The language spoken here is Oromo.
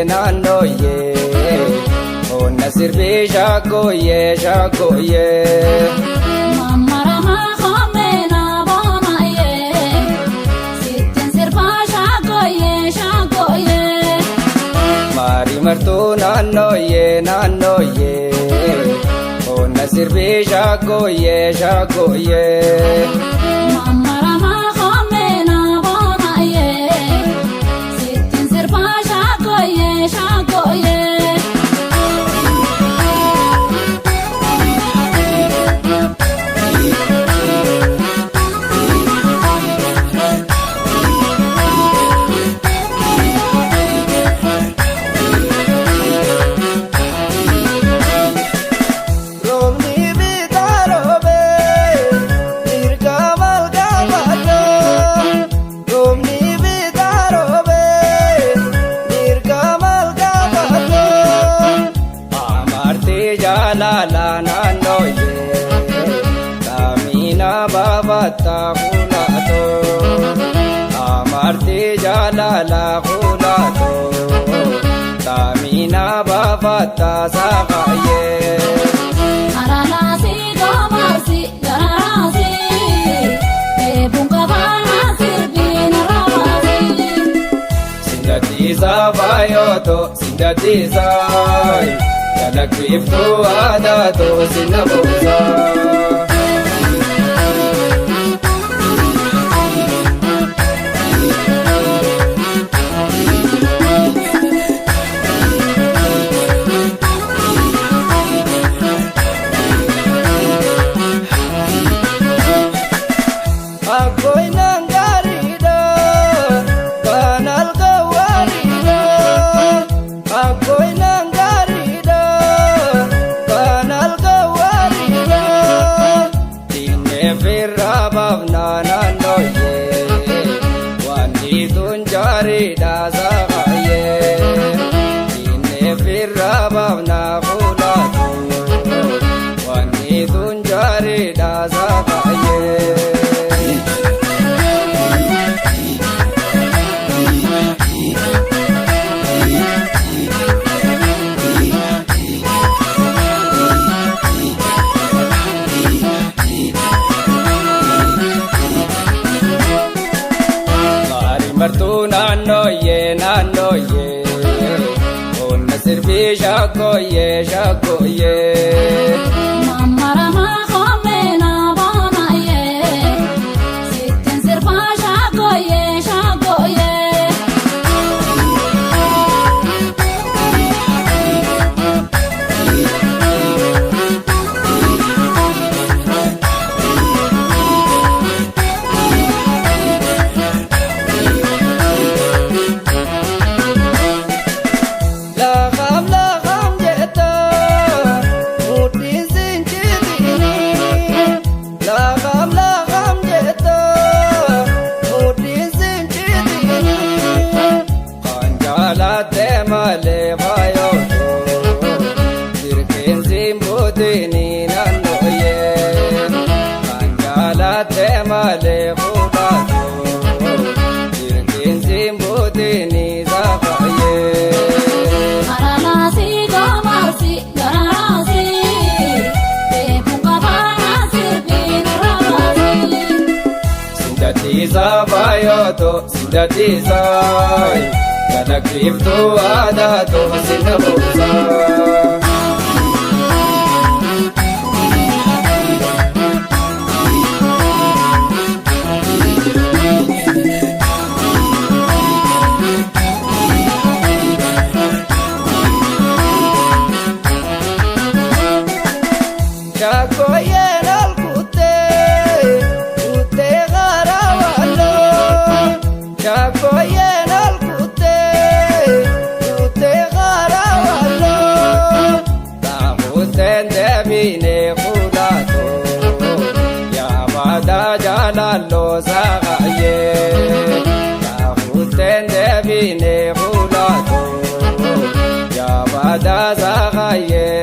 naannooyyee onna sirbii shaggooyyee shaggooyyee. Mammarama koomena boomayyee sittiin sirbaa shaggooyyee shaggooyyee. Maarii martuu naannooyyee naannooyyee onna sirbii shaggooyyee shaggooyyee. Mammarama koomena boomayyee sittiin sirbaa shaggooyyee shaggooyyee. La naannooyyee taamina baabata kulato amartii jaalala kulato taamina baabata saaqayyee. Aralaasi goomarsi garaasi eebuun qabaana sirbiin rabaasi. Sindatiisa baay'ooto sindatiisa. Kalaqiftu aadaatu sinna buusa. Akkoinaan gaariidha kan halka waariidha. Akkoinaan gaariidha kan halka waariidha. Diinee firraa baafnaa naannooyyee waan dhiituun jaariidha saaqayyee. Diinee firraa baafnaa kulaatu waan dhiituun jaariidha saaqayyee. Martuu naannooyyee naannooyyee onna sirbii shaggooyyee shaggooyyee. Mammarama koomena boomayyee sittiin sirbaa shaggooyyee shaggooyyee. Malee baay'ooto sirkeensi mbuutini naannooyyee kan jaalattee malee fudhatu sirkeensi mbuutini saaqayyee. Aralaasi goomarsi garaasi eebuun qabaana sirbiin rabaasi. Sindatiisa baay'ooto sindatiisa. Kalaqiftu aadaatu sinna buusa. Shaggooyyeen ol kuttee kuttee garawalloo. Shaggooyyeen ol kuttee kuttee garawalloo. Taamuuteen deebiinee kulato yaabada jaalalloo saaqayyee. Taamuuteen deebiinee kulato yaabada saaqayyee.